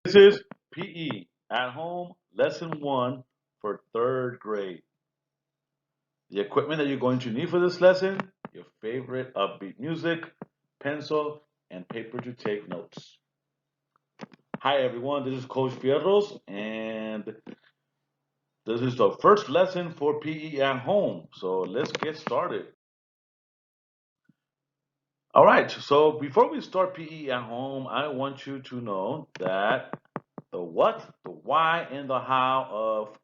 This is PE at home, lesson 1 for 3rd grade. The equipment that you're going to need for this lesson, your favorite upbeat music, pencil, and paper to take notes. Hi everyone, this is Coach Fierros, and this is the first lesson for PE at home. So let's get started. All right, so before we start PE at home, I want you to know that the what, the why, and the how of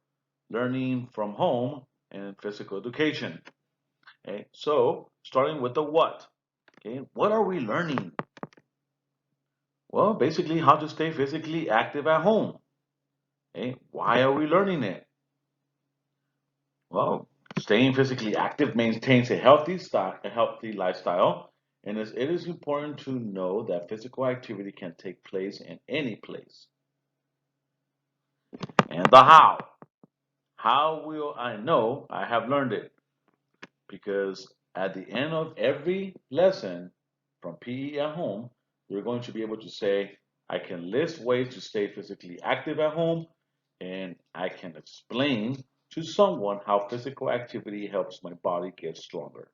learning from home and physical education. Okay, so starting with the what. Okay, what are we learning? Well, basically how to stay physically active at home. Okay, why are we learning it? Well, staying physically active maintains a healthy lifestyle, and it is important to know that physical activity can take place in any place. And the how. How will I know I have learned it? Because at the end of every lesson from PE at home, you're going to be able to say, I can list ways to stay physically active at home, and I can explain to someone how physical activity helps my body get stronger.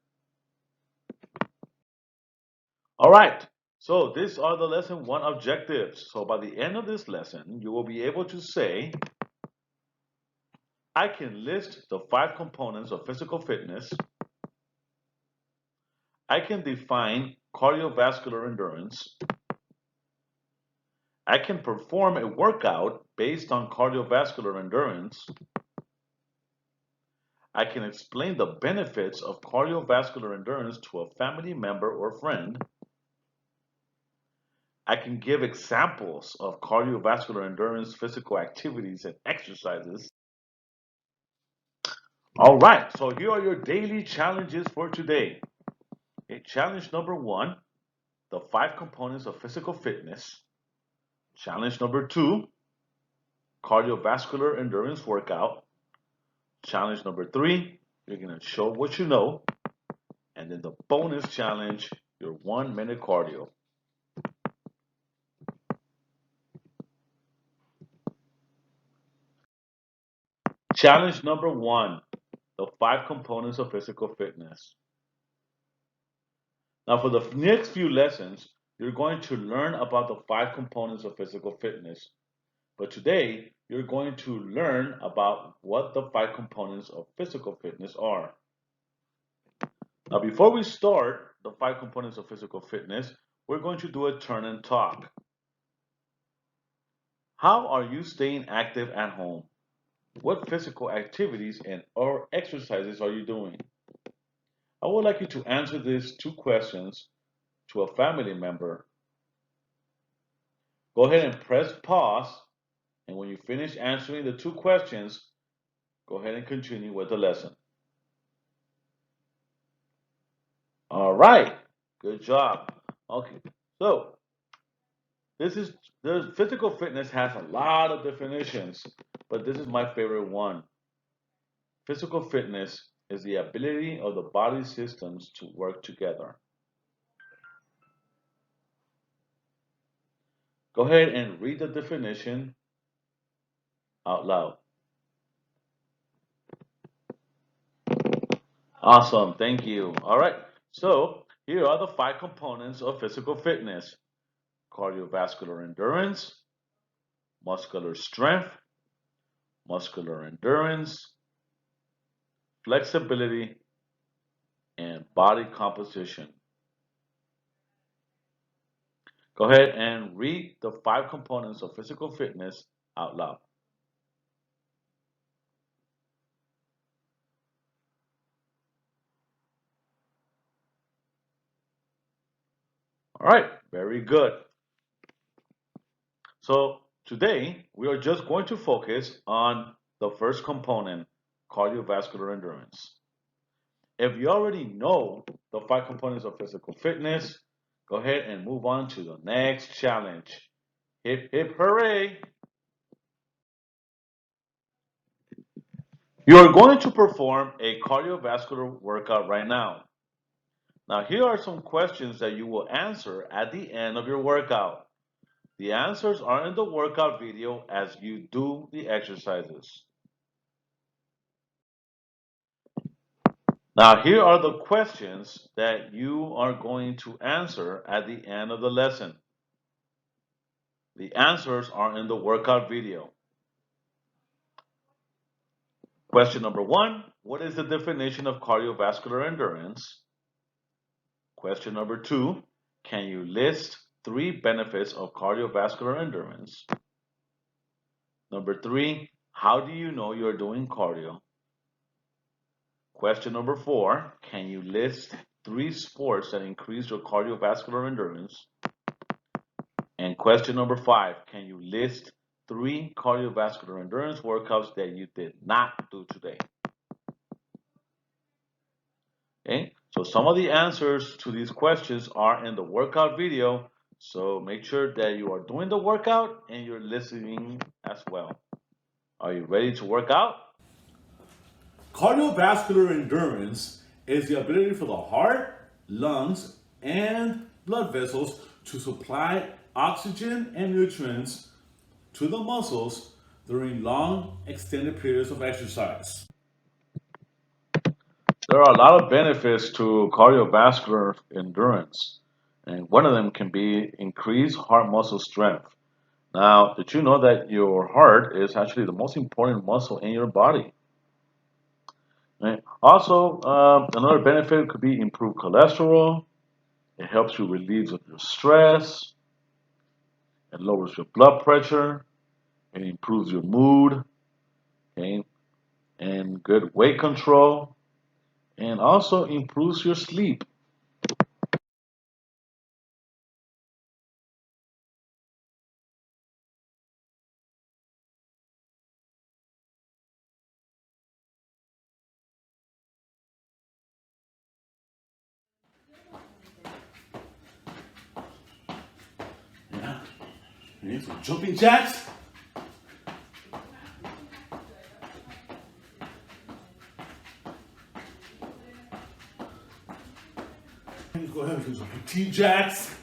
All right, so these are the lesson 1 objectives. So by the end of this lesson, you will be able to say, I can list the 5 components of physical fitness. I can define cardiovascular endurance. I can perform a workout based on cardiovascular endurance. I can explain the benefits of cardiovascular endurance to a family member or friend. I can give examples of cardiovascular endurance physical activities and exercises. All right, so here are your daily challenges for today. Okay, challenge number 1, the 5 components of physical fitness. Challenge number 2, cardiovascular endurance workout. Challenge number 3, you're going to show what you know. And then the bonus challenge, your 1-minute cardio. Challenge number 1, the 5 components of physical fitness. Now, for the next few lessons, you're going to learn about the 5 components of physical fitness. But today, you're going to learn about what the 5 components of physical fitness are. Now, before we start the 5 components of physical fitness, we're going to do a turn and talk. How are you staying active at home? What physical activities and or exercises are you doing? I would like you to answer these 2 questions to a family member. Go ahead and press pause, and when you finish answering the 2 questions, go ahead and continue with the lesson. All right, good job. Okay, so this is the physical fitness has a lot of definitions, but this is my favorite one. Physical fitness is the ability of the body systems to work together. Go ahead and read the definition out loud. Awesome, thank you. All right, so here are the 5 components of physical fitness: cardiovascular endurance, muscular strength, muscular endurance, flexibility, and body composition. Go ahead and read the 5 components of physical fitness out loud. All right, very good. So today we are just going to focus on the first component, cardiovascular endurance. If you already know the 5 components of physical fitness, go ahead and move on to the next challenge. Hip, hip, hooray! You are going to perform a cardiovascular workout right now. Now, here are some questions that you will answer at the end of your workout. The answers are in the workout video as you do the exercises. Now, here are the questions that you are going to answer at the end of the lesson. The answers are in the workout video. Question number 1, what is the definition of cardiovascular endurance? Question number 2, can you list 3 benefits of cardiovascular endurance? Number 3, how do you know you're doing cardio? Question number 4, can you list 3 sports that increase your cardiovascular endurance? And question number 5, can you list 3 cardiovascular endurance workouts that you did not do today? Okay, so some of the answers to these questions are in the workout video, so make sure that you are doing the workout and you're listening as well. Are you ready to work out? Cardiovascular endurance is the ability for the heart, lungs, and blood vessels to supply oxygen and nutrients to the muscles during long, extended periods of exercise. There are a lot of benefits to cardiovascular endurance, and one of them can be increased heart muscle strength. Now, did you know that your heart is actually the most important muscle in your body? Right? Also, another benefit could be improved cholesterol. It helps you relieve of your stress. It lowers your blood pressure. It improves your mood. Okay, and good weight control, and also improves your sleep. Yeah. Okay, so jumping jacks. Go ahead and do some T-jacks.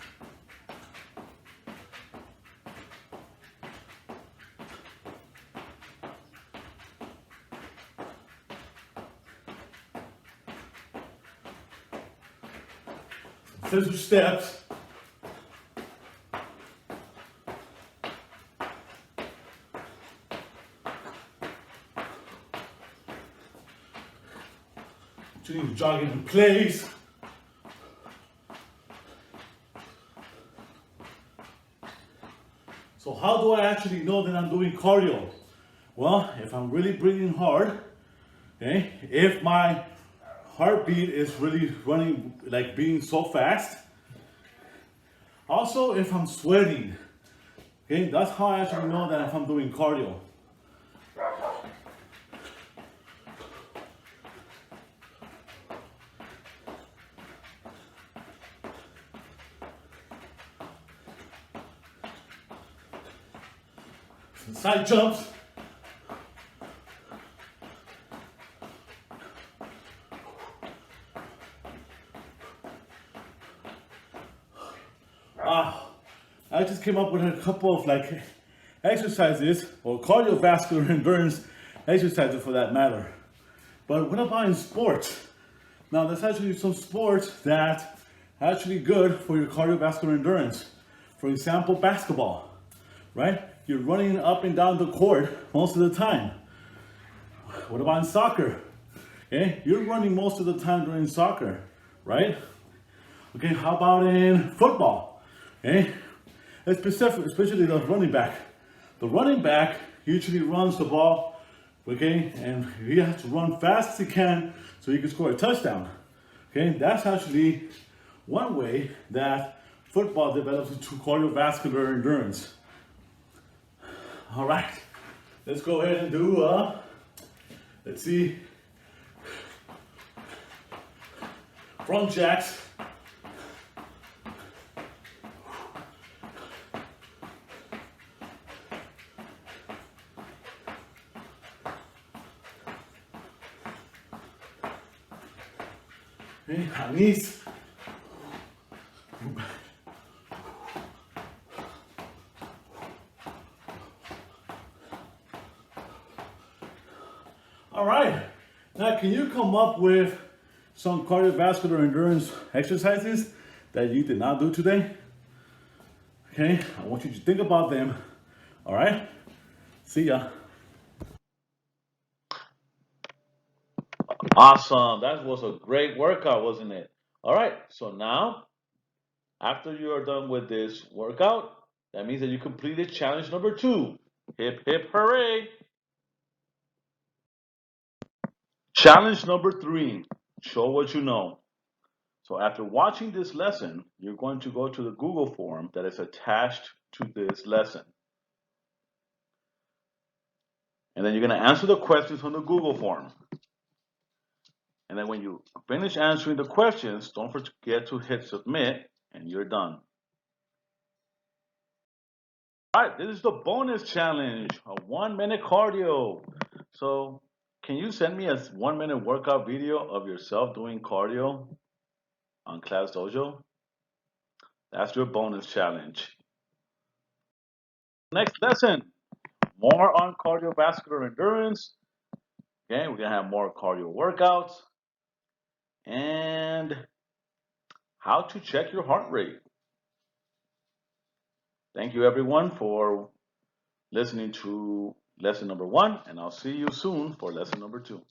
Scissor steps. Jogging in place. So how do I actually know that I'm doing cardio? Well, if I'm really breathing hard, okay, if my heartbeat is really running, like being so fast. Also, if I'm sweating, okay, that's how I actually know that if I'm doing cardio. Side jumps. I just came up with a couple of like exercises or cardiovascular endurance exercises for that matter. But what about in sports? Now there's actually some sports that are actually good for your cardiovascular endurance. For example, basketball, right? You're running up and down the court most of the time. What about in soccer? Okay, you're running most of the time during soccer, right? Okay, how about in football? Okay, especially the running back. The running back usually runs the ball, okay, and he has to run fast as he can so he can score a touchdown. Okay, that's actually one way that football develops into cardiovascular endurance. All right, let's go ahead and do, let's see, front jacks. Okay, knees. All right. Now, can you come up with some cardiovascular endurance exercises that you did not do today? Okay, I want you to think about them. All right. See ya. Awesome. That was a great workout, wasn't it? All right. So now, after you are done with this workout, that means that you completed challenge number 2. Hip, hip, hooray. Challenge number 3, show what you know. So after watching this lesson, you're going to go to the Google form that is attached to this lesson. And then you're going to answer the questions on the Google form. And then when you finish answering the questions, don't forget to hit submit and you're done. All right, this is the bonus challenge, a 1-minute cardio. So can you send me a 1-minute workout video of yourself doing cardio on Class Dojo? That's your bonus challenge. Next lesson, more on cardiovascular endurance. Okay, we're gonna have more cardio workouts and how to check your heart rate. Thank you everyone for listening to lesson number 1, and I'll see you soon for lesson number 2.